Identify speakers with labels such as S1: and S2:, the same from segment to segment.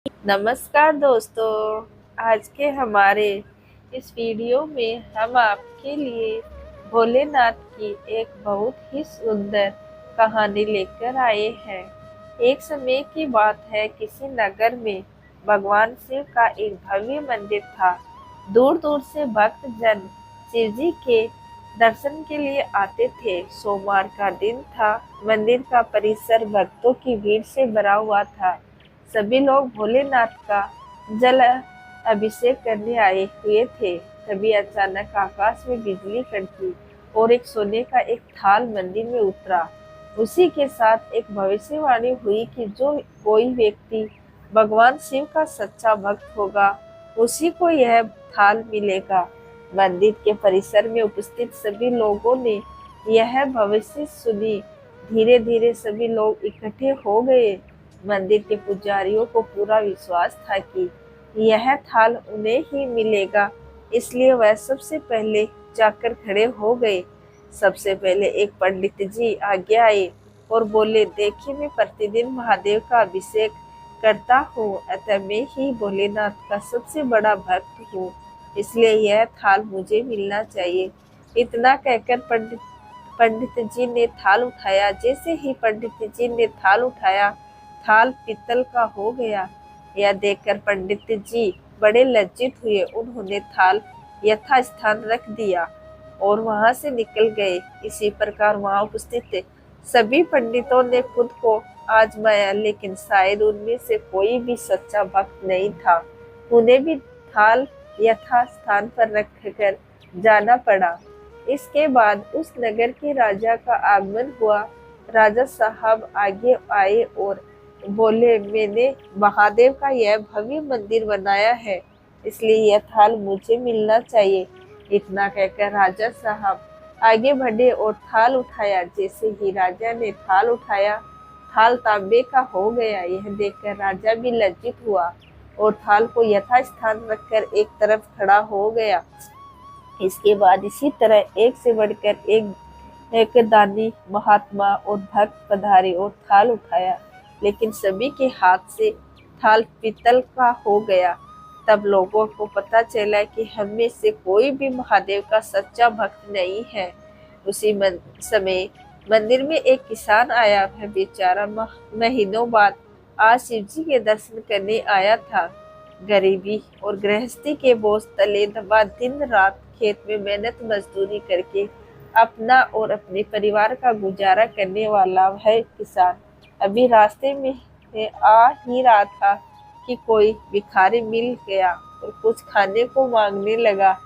S1: नमस्कार दोस्तों। आज के हमारे इस वीडियो में हम आपके लिए भोलेनाथ की एक बहुत ही सुंदर कहानी लेकर आए हैं। एक समय की बात है, किसी नगर में भगवान शिव का एक भव्य मंदिर था। दूर दूर से भक्त जन शिव जी के दर्शन के लिए आते थे। सोमवार का दिन था। मंदिर का परिसर भक्तों की भीड़ से भरा हुआ था। सभी लोग भोलेनाथ का जल अभिषेक करने आए हुए थे। तभी अचानक आकाश में बिजली कड़की और एक सोने का एक थाल मंदिर में उतरा। उसी के साथ एक भविष्यवाणी हुई कि जो कोई व्यक्ति भगवान शिव का सच्चा भक्त होगा, उसी को यह थाल मिलेगा। मंदिर के परिसर में उपस्थित सभी लोगों ने यह भविष्य सुनी। धीरे धीरे सभी लोग इकट्ठे हो गए। मंदिर के पुजारियों को पूरा विश्वास था कि यह थाल उन्हें ही मिलेगा, इसलिए वह सबसे पहले जाकर खड़े हो गए। सबसे पहले एक पंडित जी आगे आए और बोले, देखिए, मैं प्रतिदिन महादेव का अभिषेक करता हूँ, अतः मैं ही भोलेनाथ का सबसे बड़ा भक्त हूँ, इसलिए यह थाल मुझे मिलना चाहिए। इतना कहकर पंडित जी ने थाल उठाया। जैसे ही पंडित जी ने थाल उठाया, थाल पीतल का हो गया। यह देखकर पंडित जी बड़े लज्जित हुए। उन्होंने थाल यथास्थान रख दिया और वहां से निकल गए। इसी प्रकार वहां उपस्थित सभी पंडितों ने खुद को आजमाया, लेकिन शायद उनमें से कोई भी सच्चा भक्त नहीं था। उन्हें भी थाल यथास्थान पर रखकर जाना पड़ा। इसके बाद उस नगर के राजा का आगमन हुआ। राजा साहब आगे आए और बोले, मैंने महादेव का यह भव्य मंदिर बनाया है, इसलिए यह थाल मुझे मिलना चाहिए। इतना कहकर राजा साहब आगे बढ़े और थाल उठाया। जैसे ही राजा ने थाल उठाया, थाल तांबे का हो गया। यह देखकर राजा भी लज्जित हुआ और थाल को यथास्थान रखकर एक तरफ खड़ा हो गया। इसके बाद इसी तरह एक से बढ़कर एक दानी, महात्मा और भक्त पधारे और थाल उठाया, लेकिन सभी के हाथ से थाल पीतल का हो गया। तब लोगों को पता चला कि हम में से कोई भी महादेव का सच्चा भक्त नहीं है। उसी समय मंदिर में एक किसान आया। वह बेचारा महीनों बाद आज शिव जी के दर्शन करने आया था। गरीबी और गृहस्थी के बोझ तले दबा दिन रात खेत में मेहनत मजदूरी करके अपना और अपने परिवार का गुजारा करने वाला वह किसान अभी रास्ते में आ ही रहा था कि कोई भिखारी मिल गया और कुछ खाने को मांगने लगा।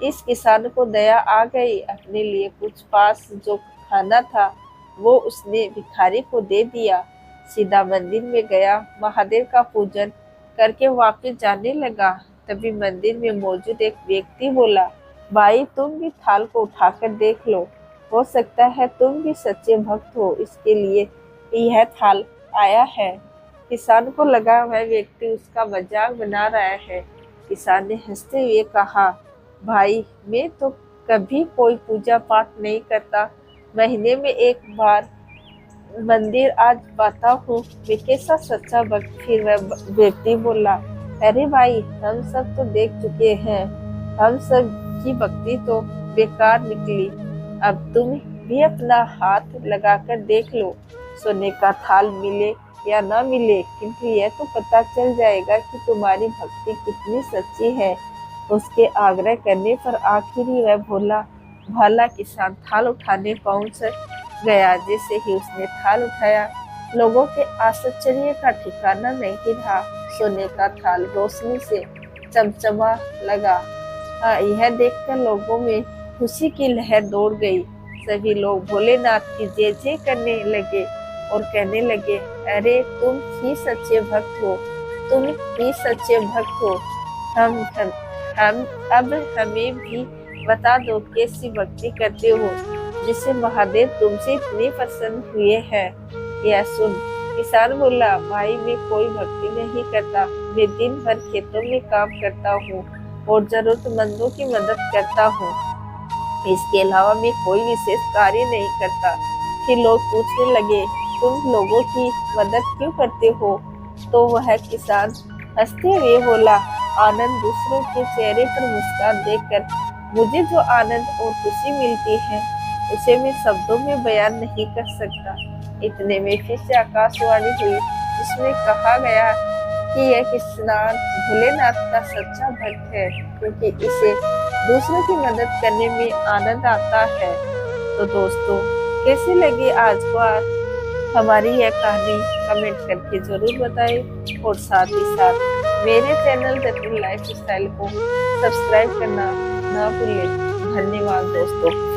S1: इस किसान को दया आ गई। अपने लिए कुछ पास जो खाना था वो उसने भिखारी को दे दिया। सीधा मंदिर में गया, महादेव का पूजन करके वापस जाने लगा। तभी मंदिर में मौजूद एक व्यक्ति बोला, भाई, तुम भी थाल को उठाकर देख लो, हो सकता है तुम भी सच्चे भक्त हो, इसके लिए यह थाल आया है। किसान को लगा वह व्यक्ति उसका मजाक बना रहा है। किसान ने हंसते हुए कहा, भाई, मैं तो कभी कोई पूजा पाठ नहीं करता, महीने में एक बार मंदिर आज पाता हूँ, मैं कैसा सच्चा भक्त। फिर वह व्यक्ति बोला, अरे भाई, हम सब तो देख चुके हैं, हम सब की भक्ति तो बेकार निकली। अब तुम भी अपना हाथ लगाकर देख लो, सोने का थाल मिले या ना मिले, किंतु यह तो पता चल जाएगा कि तुम्हारी भक्ति कितनी सच्ची है। उसके आग्रह करने पर आखिर ही वह भला किसान थाल उठाने पहुंच गया। जैसे ही उसने थाल उठाया, लोगों के आश्चर्य का ठिकाना नहीं रहा। सोने का थाल रोशनी से चमचमा लगा। यह देखकर लोगों में खुशी की लहर दौड़ गई। सभी लोग भोलेनाथ की जय जय करने लगे और कहने लगे, अरे तुम ही सच्चे भक्त हो, तुम ही सच्चे भक्त हो। हम अब हमें भी बता दो, कैसी भक्ति करते हो जिससे महादेव तुमसे इतने प्रसन्न हुए हैं। यह सुन किसान बोला, भाई, मैं कोई भक्ति नहीं करता, मैं दिन भर खेतों में काम करता हूँ और जरूरतमंदों की मदद करता हूँ, इसके अलावा मैं कोई विशेष कार्य नहीं करता। फिर लोग पूछने लगे, तुम लोगों की मदद क्यों करते हो? तो वह किसान हंसते हुए बोला। आनंद दूसरों के चेहरे पर मुस्कान देखकर मुझे जो आनंद और खुशी मिलती है उसे मैं शब्दों में बयान नहीं कर सकता। इतने में फिर से आकाशवाणी हुई जिसमें कहा गया कि यह स्नान भोलेनाथ का सच्चा भक्त है, क्योंकि इसे दूसरों की मदद करने में आनंद आता है। तो दोस्तों, कैसी लगी आज को हमारी यह कहानी, कमेंट करके जरूर बताएं और साथ ही साथ मेरे चैनल जटिल लाइफ स्टाइल को सब्सक्राइब करना ना भूलें। धन्यवाद दोस्तों।